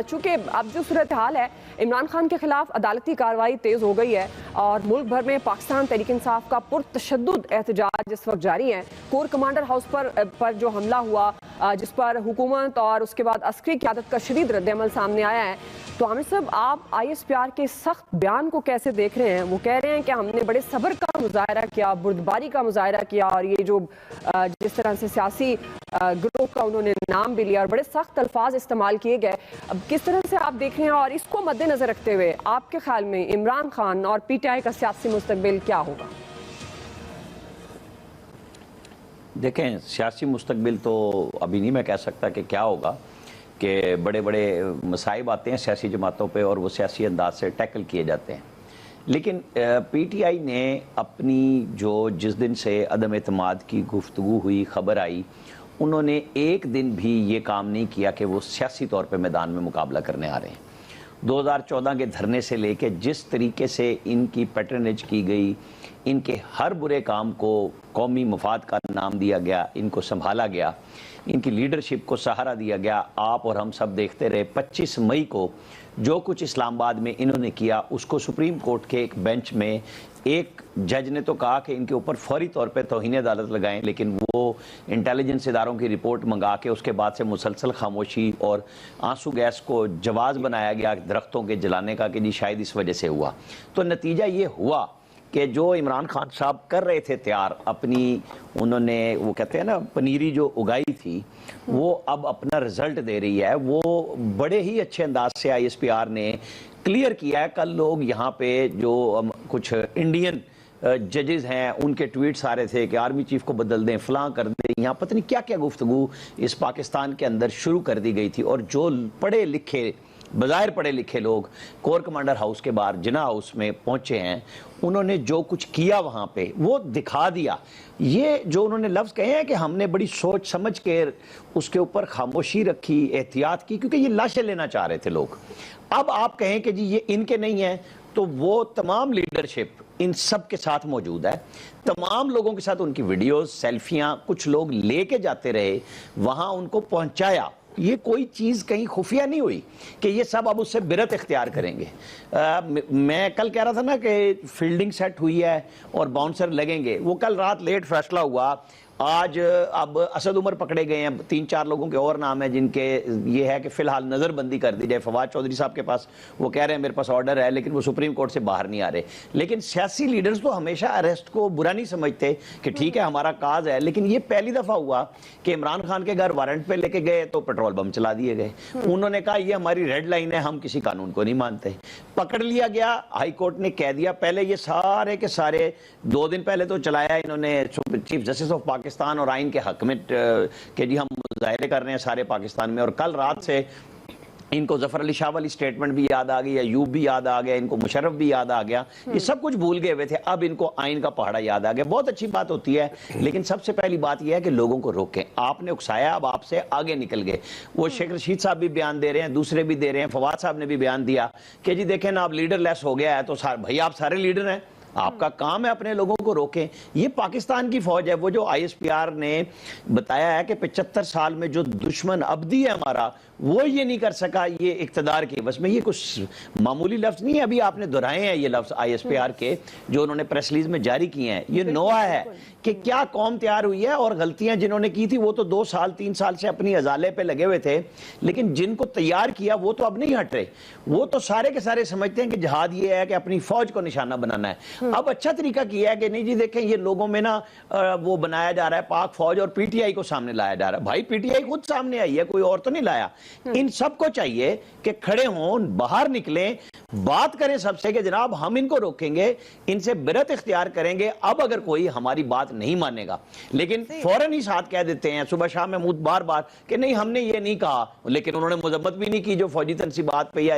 چونکہ اب جو صورتحال ہے عمران خان کے خلاف عدالتی کارروائی تیز ہو گئی ہے اور ملک بھر میں پاکستان تحریک انصاف کا پرتشدد احتجاج اس وقت جاری ہے. کور کمانڈر ہاؤس پر جو حملہ ہوا جس پر حکومت اور اس کے بعد عسکری قیادت کا شدید رد عمل سامنے آیا ہے. تو عامر صاحب آپ آئی ایس پی آر کے سخت بیان کو کیسے دیکھ رہے ہیں؟ وہ کہہ رہے ہیں کہ ہم نے بڑے صبر کا مظاہرہ کیا، بردباری کا مظاہرہ کیا، اور یہ جو جس طرح سے سیاسی گروہ کا انہوں نے نام بھی لیا اور بڑے سخت الفاظ استعمال کیے گئے. اب کس طرح سے آپ دیکھ رہے ہیں اور اس کو مد نظر رکھتے ہوئے آپ کے خیال میں عمران خان اور پی ٹی آئی کا سیاسی مستقبل کیا ہوگا؟ دیکھیں، سیاسی مستقبل تو ابھی نہیں میں کہہ سکتا کہ کیا ہوگا، کہ بڑے بڑے مصائب آتے ہیں سیاسی جماعتوں پہ اور وہ سیاسی انداز سے ٹیکل کیے جاتے ہیں. لیکن پی ٹی آئی نے اپنی جس دن سے عدم اعتماد کی گفتگو ہوئی، خبر آئی، انہوں نے ایک دن بھی یہ کام نہیں کیا کہ وہ سیاسی طور پہ میدان میں مقابلہ کرنے آ رہے ہیں. 2014 کے دھرنے سے لے کے جس طریقے سے ان کی پیٹرنیج کی گئی، ان کے ہر برے کام کو قومی مفاد کا نام دیا گیا، ان کو سنبھالا گیا، ان کی لیڈرشپ کو سہارا دیا گیا. آپ اور ہم سب دیکھتے رہے 25 مئی کو جو کچھ اسلام آباد میں انہوں نے کیا، اس کو سپریم کورٹ کے ایک بینچ میں ایک جج نے تو کہا کہ ان کے اوپر فوری طور پہ توہین عدالت لگائیں، لیکن وہ انٹیلیجنس اداروں کی رپورٹ منگا کے اس کے بعد سے مسلسل خاموشی اور آنسو گیس کو جواز بنایا گیا درختوں کے جلانے کا کہ جی شاید اس وجہ سے ہوا. تو نتیجہ یہ ہوا کہ جو عمران خان صاحب کر رہے تھے تیار اپنی، انہوں نے وہ کہتے ہیں نا پنیری جو اگائی تھی، وہ اب اپنا رزلٹ دے رہی ہے. وہ بڑے ہی اچھے انداز سے آئی ایس پی آر نے کلیئر کیا ہے. کل لوگ یہاں پہ جو کچھ انڈین ججز ہیں ان کے ٹویٹس آ رہے تھے کہ آرمی چیف کو بدل دیں، فلاں کر دیں، یہاں پتہ نہیں کیا کیا گفتگو اس پاکستان کے اندر شروع کر دی گئی تھی. اور جو پڑھے لکھے، بظاہر پڑھے لکھے لوگ کور کمانڈر ہاؤس کے باہر جناح ہاؤس میں پہنچے ہیں، انہوں نے جو کچھ کیا وہاں پہ وہ دکھا دیا. یہ جو انہوں نے لفظ کہے ہیں کہ ہم نے بڑی سوچ سمجھ کے اس کے اوپر خاموشی رکھی، احتیاط کی، کیونکہ یہ لاشیں لینا چاہ رہے تھے لوگ. اب آپ کہیں کہ جی یہ ان کے نہیں ہیں، تو وہ تمام لیڈرشپ ان سب کے ساتھ موجود ہے. تمام لوگوں کے ساتھ ان کی ویڈیوز، سیلفیاں کچھ لوگ لے کے جاتے رہے، وہاں ان کو پہنچایا. یہ کوئی چیز کہیں خفیہ نہیں ہوئی کہ یہ سب اب اس سے برت اختیار کریں گے. میں کل کہہ رہا تھا نا کہ فیلڈنگ سیٹ ہوئی ہے اور باؤنسر لگیں گے. وہ کل رات لیٹ فیصلہ ہوا. آج اب اسد عمر پکڑے گئے ہیں، 3-4 لوگوں کے اور نام ہیں جن کے یہ ہے کہ فی الحال نظر بندی کر دی جائے. فواد چودھری صاحب کے پاس وہ کہہ رہے ہیں میرے پاس آرڈر ہے، لیکن وہ سپریم کورٹ سے باہر نہیں آ رہے. لیکن سیاسی لیڈرز تو ہمیشہ اریسٹ کو برا نہیں سمجھتے کہ ٹھیک ہے ہمارا کاز ہے. لیکن یہ پہلی دفعہ ہوا کہ عمران خان کے گھر وارنٹ پہ لے کے گئے تو پیٹرول بم چلا دیے گئے. انہوں نے کہا یہ ہماری ریڈ لائن ہے، ہم کسی قانون کو نہیں مانتے. پکڑ لیا گیا، ہائی کورٹ نے کہہ دیا. پہلے یہ سارے کے سارے 2 دن پہلے تو چلایا انہوں نے چیف جسٹس آف پاکستان اور آئین کے حق میں کہ جی ہم مظاہرے کر رہے ہیں سارے پاکستان میں. اور کل رات سے ان کو ظفر علی شاہ والی سٹیٹمنٹ بھی یاد آ گئی، ایوب بھی یاد آ گیا، ان کو مشرف بھی یاد آ گیا. یہ سب کچھ بھول گئے ہوئے تھے، اب ان کو آئین کا پہاڑا یاد آ گیا. بہت اچھی بات ہوتی ہے، لیکن سب سے پہلی بات یہ ہے کہ لوگوں کو روکیں. آپ نے اکسایا، اب آپ سے آگے نکل گئے. وہ شیخ رشید صاحب بھی بیان دے رہے ہیں، دوسرے بھی دے رہے ہیں، فواد صاحب نے بھی بیان دیا کہ جی دیکھیں نا اب لیڈر لیس ہو گیا ہے. تو بھائی آپ سارے لیڈر ہیں، آپ کا کام ہے اپنے لوگوں کو روکیں. یہ پاکستان کی فوج ہے. وہ جو آئی ایس پی آر نے بتایا ہے کہ 75 سال میں جو دشمن ابدی ہے ہمارا، وہ یہ نہیں کر سکا یہ اقتدار کی بس میں. یہ کچھ معمولی لفظ نہیں ہے، ابھی آپ نے دہرائے ہیں یہ لفظ آئی ایس پی آر کے جو انہوں نے پریس ریلیز میں جاری کیے ہیں. یہ نوعہ ہے کہ کیا قوم تیار ہوئی ہے. اور غلطیاں جنہوں نے کی تھی وہ تو 2-3 سال سے اپنی ازالے پہ لگے ہوئے تھے، لیکن جن کو تیار کیا وہ تو اب نہیں ہٹ رہے. وہ تو سارے کے سارے سمجھتے ہیں کہ جہاد یہ ہے کہ اپنی فوج کو نشانہ بنانا ہے. اب اچھا طریقہ کیا ہے کہ نہیں جی دیکھیں یہ لوگوں میں نا وہ بنایا جا رہا ہے پاک فوج اور پی ٹی آئی کو سامنے لایا جا رہا ہے. بھائی پی ٹی آئی خود سامنے آئی ہے، کوئی اور تو نہیں لایا. ان سب کو چاہیے کہ کھڑے ہوں، باہر نکلیں، بات کریں سب سے کہ جناب ہم ان کو روکیں گے، ان سے برت اختیار کریں گے. اب اگر کوئی ہماری بات نہیں مانے گا، لیکن فوراً ہی ساتھ کہہ دیتے ہیں صبح شام محمود بار بار کہ نہیں ہم نے یہ نہیں کہا، لیکن انہوں نے مذمت بھی نہیں کی. جو فوجی تنصیبات پہ یا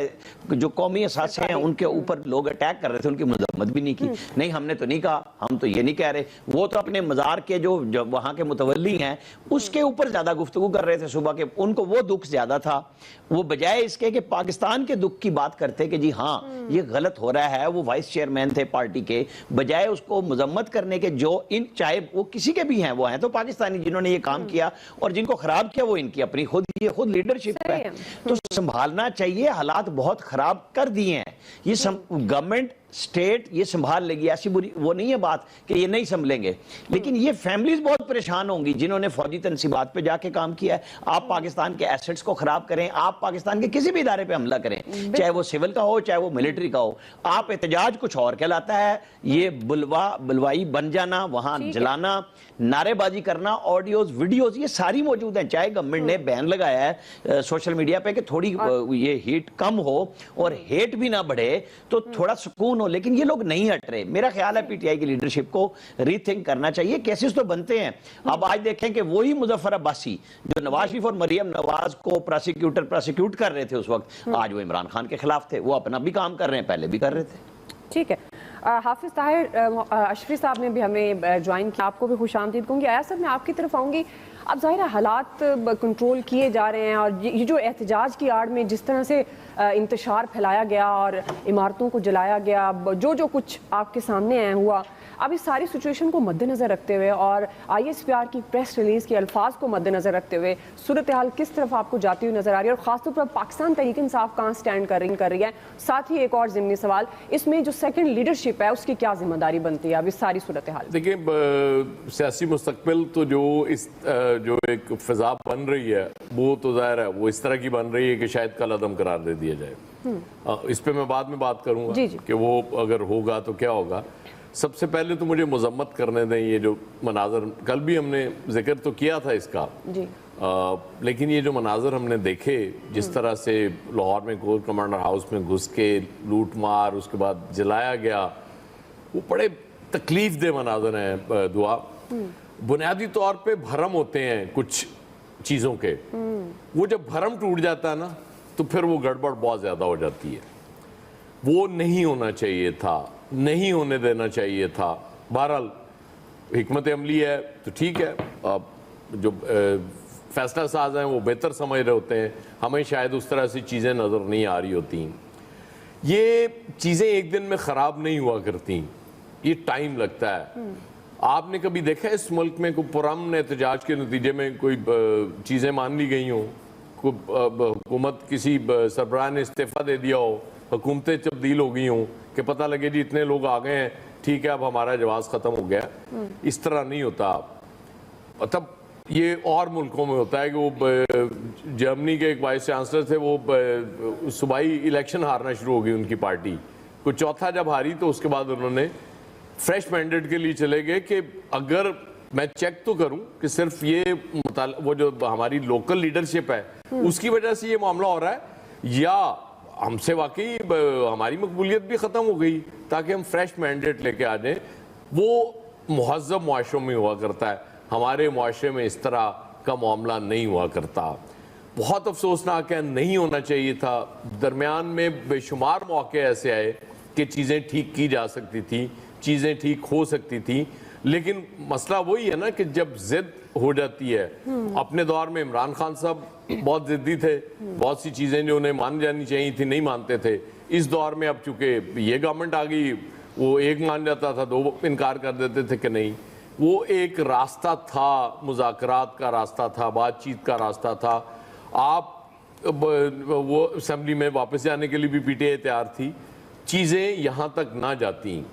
جو قومی اثاثے ہیں ان کے اوپر لوگ اٹیک کر رہے تھے، ان کی مذمت بھی نہیں کی. نہیں ہم نے تو نہیں کہا، ہم تو یہ نہیں کہہ رہے. وہ تو اپنے مزار کے جو وہاں کے متولی ہیں اس کے اوپر زیادہ گفتگو کر رہے تھے صبح کے. ان کو وہ دکھ زیادہ تھا، وہ بجائے اس کے کہ پاکستان کے دکھ کی بات کرتے کہ جی ہاں یہ غلط ہو رہا ہے. وہ وائس چیئرمین تھے پارٹی کے، بجائے اس کو مذمت کرنے کے جو ان چاہے وہ کسی کے بھی ہیں، وہ ہیں تو پاکستانی جنہوں نے یہ کام کیا اور جن کو خراب کیا وہ ان کی اپنی خود لیڈرشپ ہے. تو संभालना चाहिए, हालात बहुत खराब कर दिए हैं, ये गवर्नमेंट स्टेट ये संभाल लेगी, ऐसी बुरी वो नहीं है बात कि ये नहीं संभलेंगे, लेकिन ये फैमिलीज बहुत परेशान होंगी जिन्होंने फौजी तनसीबात पे जाके काम किया है। आप पाकिस्तान के एसेट्स को खराब करें, आप पाकिस्तान के किसी भी इदारे पे हमला करें, चाहे वो सिविल का हो चाहे वो मिलिट्री का हो, आप एहतजाज कुछ और कहलाता है, ये बुलवाई बन जाना, वहां जलाना, नारेबाजी करना, ऑडियोज वीडियोज ये सारी मौजूद हैं। चाहे गवर्नमेंट ने बैन लगाया है सोशल मीडिया पे कि थोड़ी ये हीट कम हो और हेट भी ना बढ़े तो थोड़ा सुकून हो, लेकिन ये लोग नहीं हट रहे। मेरा ख्याल है पीटीआई की लीडरशिप को रीथिंक करना चाहिए। केसेस तो बनते हैं, अब आज देखें कि वही मुजफ्फर अब्बासी जो नवाज शरीफ और मरियम नवाज को प्रोसिक्यूट कर रहे थे उस वक्त, आज वो इमरान खान के खिलाफ थे, वो अपना भी काम कर रहे हैं, पहले भी कर रहे थे। ठीक है, हाफिज ताहिर अशरफी साहब ने भी हमें ज्वाइन किया, आपको भी खुश आमदीद कहूँगी। आया सर, मैं आपकी तरफ आऊँगी। अब ज़ाहिर है हालात कंट्रोल किए जा रहे हैं और ये जो एहतजाज की आड़ में जिस तरह से इंतशार फैलाया गया और इमारतों को जलाया गया, जो कुछ आपके सामने आया हुआ, अब इस सारी सिचुएशन को मद्देनज़र रखते हुए और ISPR की प्रेस रिलीज़ के अल्फाज को मद्देनज़र रखते हुए सूरत हाल किस तरफ आपको जाती हुई नज़र आ रही है और ख़ासतौर पर पाकिस्तान तहरीक इंसाफ कहाँ स्टैंड कर रही है? साथ ही एक और ज़िमनी सवाल, इसमें जो सेकंड लीडरशिप है उसकी क्या जिम्मेदारी बनती है अब इस सारी सूरत हाल? देखिए, सियासी मुस्तकबिल तो जो एक फ़िज़ा बन रही है वो तो ज़ाहिर है वो इस तरह की बन रही है कि शायद कल अदम करार दे दिया जाए। इस पे मैं बाद में बात करूँगा कि वो अगर होगा तो क्या होगा। सबसे पहले तो मुझे मजम्मत करने दें, ये जो मनाजर कल भी हमने जिक्र तो किया था इसका जी। लेकिन ये जो मनाजर हमने देखे जिस तरह से लाहौर में कोर कमांडर हाउस में घुस के लूट मार उसके बाद जलाया गया, वो बड़े तकलीफ दे मनाजर हैं। दुआ बुनियादी तौर पे भरम होते हैं कुछ चीज़ों के, वो जब भरम टूट जाता है ना तो फिर वो गड़बड़ बहुत ज़्यादा हो जाती है। वो नहीं होना चाहिए था, नहीं होने देना चाहिए था। बहरहाल हिकमत अमली है तो ठीक है, जो फैसला साज हैं वो बेहतर समझ रहे होते हैं, हमें शायद उस तरह से चीज़ें नज़र नहीं आ रही होती। ये चीज़ें एक दिन में ख़राब नहीं हुआ करती, ये टाइम लगता है। आपने कभी देखा इस मुल्क में कोई पुरअमन एहतजाज के नतीजे में कोई चीज़ें मान ली गई हों, हुकूमत किसी सरबराह ने इस्तीफ़ा दे दिया हो, हुकूमतें तब्दील हो गई हों कि पता लगे जी इतने लोग आ गए हैं, ठीक है अब हमारा जवाब ख़त्म हो गया? इस तरह नहीं होता। तब ये और मुल्कों में होता है कि वो जर्मनी के एक वाइस चांसलर थे, वो सूबाई इलेक्शन हारना शुरू हो गई उनकी पार्टी, कुछ चौथा जब हारी तो उसके बाद उन्होंने फ्रेश मैंडेट के लिए चले गए कि अगर मैं चेक तो करूं कि सिर्फ ये वो जो हमारी लोकल लीडरशिप है उसकी वजह से ये मामला हो रहा है या हमसे वाकई हमारी मकबूलियत भी ख़त्म हो गई, ताकि हम फ्रेश मैंडेट लेके आ जाएं। वो मुहज़्ज़ब मुआशरों में हुआ करता है, हमारे मुआशरे में इस तरह का मामला नहीं हुआ करता। बहुत अफसोसनाक है, नहीं होना चाहिए था। दरमियान में बेशुमार मौके ऐसे आए कि चीज़ें ठीक की जा सकती थी, चीज़ें ठीक हो सकती थी, लेकिन मसला वही है ना कि जब जिद हो जाती है। अपने दौर में इमरान खान साहब बहुत जिद्दी थे, बहुत सी चीज़ें जो उन्हें मान जानी चाहिए थी नहीं मानते थे। इस दौर में अब चूंकि ये गवर्नमेंट आ गई, वो एक मान जाता था, दो इनकार कर देते थे कि नहीं। वो एक रास्ता था, मुज़ाकरात का रास्ता था, बातचीत का रास्ता था। आप वो असम्बली में वापस जाने के लिए भी पीटीआई तैयार थी, चीज़ें यहाँ तक ना जाती।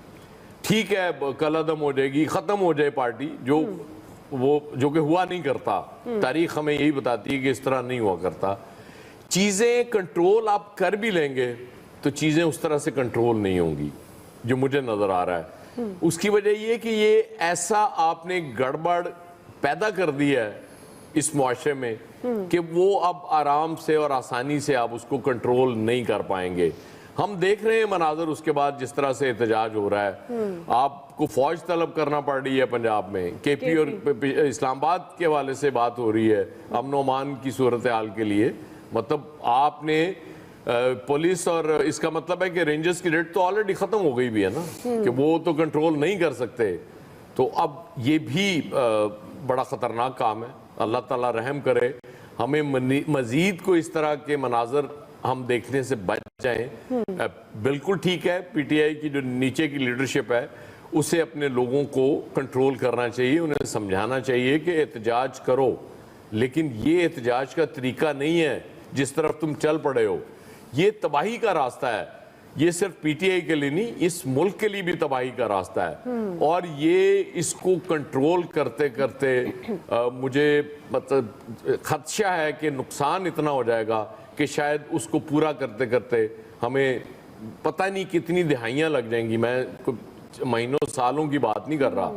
ठीक है कल अदम हो जाएगी, ख़त्म हो जाए पार्टी, जो कि हुआ नहीं करता। तारीख हमें यही बताती है कि इस तरह नहीं हुआ करता। चीज़ें कंट्रोल आप कर भी लेंगे तो चीज़ें उस तरह से कंट्रोल नहीं होंगी जो मुझे नज़र आ रहा है। उसकी वजह ये कि ये ऐसा आपने गड़बड़ पैदा कर दी है इस मुआशरे में कि वो अब आराम से और आसानी से आप उसको कंट्रोल नहीं कर पाएंगे। हम देख रहे हैं मनाजर उसके बाद जिस तरह से एहतजाज हो रहा है। आपको फौज तलब करना पड़ रही है पंजाब में, केपी और इस्लामाबाद के हवाले से बात हो रही है अमन ओ अमान की सूरत हाल के लिए। मतलब आपने पुलिस और इसका मतलब है कि रेंजर्स की रेट तो ऑलरेडी ख़त्म हो गई भी है ना, कि वो तो कंट्रोल नहीं कर सकते। तो अब ये भी बड़ा ख़तरनाक काम है। अल्लाह ताला रहम करे, हमें मज़ीद को इस तरह के मनाजर हम देखने से बच जाएं। बिल्कुल ठीक है, पीटीआई की जो नीचे की लीडरशिप है उसे अपने लोगों को कंट्रोल करना चाहिए, उन्हें समझाना चाहिए कि एहतजाज करो, लेकिन ये एहतजाज का तरीका नहीं है जिस तरफ तुम चल पड़े हो, ये तबाही का रास्ता है। ये सिर्फ पीटीआई के लिए नहीं, इस मुल्क के लिए भी तबाही का रास्ता है। और ये इसको कंट्रोल करते करते मुझे मतलब खदशा है कि नुकसान इतना हो जाएगा कि शायद उसको पूरा करते करते हमें पता नहीं कितनी दिहाइयां लग जाएंगी। मैं महीनों सालों की बात नहीं कर रहा,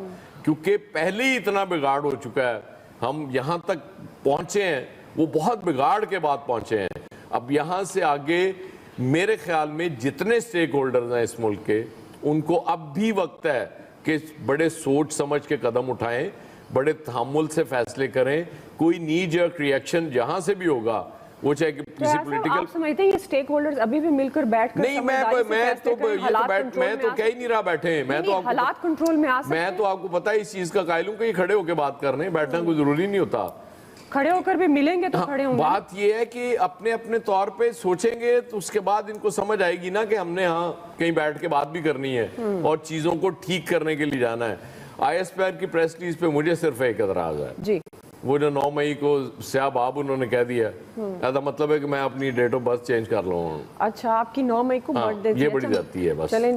क्योंकि पहले ही इतना बिगाड़ हो चुका है। हम यहाँ तक पहुंचे हैं, वो बहुत बिगाड़ के बाद पहुंचे हैं। अब यहाँ से आगे मेरे ख्याल में जितने स्टेक होल्डर्स हैं इस मुल्क के, उनको अब भी वक्त है कि बड़े सोच समझ के कदम उठाएं, बड़े तहम्मुल से फैसले करें। कोई नी जर्क रिएक्शन जहां से भी होगा, वो चाहे कि किसी पॉलिटिकल, आप समझते हैं ये स्टेक होल्डर्स अभी भी मिलकर बैठ कर नहीं, मैं तो कह ही नहीं रहा बैठे। मैं तो हालात कंट्रोल में आ सकते हैं। मैं तो आपको पता है इस चीज का कायल हूं कि खड़े होकर बात करने, बैठना कोई जरूरी नहीं होता। खड़े होकर भी मिलेंगे तो खड़े होंगे। बात ये है कि अपने अपने तौर पे सोचेंगे तो उसके बाद इनको समझ आएगी ना कि हमने यहाँ कहीं बैठ के बात भी करनी है और चीजों को ठीक करने के लिए जाना है। ISPR की प्रेस रिलीज पे मुझे सिर्फ एक एतराज है जी, वो जो 9 मई को स्याह बाब उन्होंने कह दिया, ऐसा मतलब है कि मैं अपनी डेट ऑफ बर्थ चेंज कर लूँ। अच्छा, आपकी 9 मई को बर्थडे ये बड़ी जाती है बस। चलें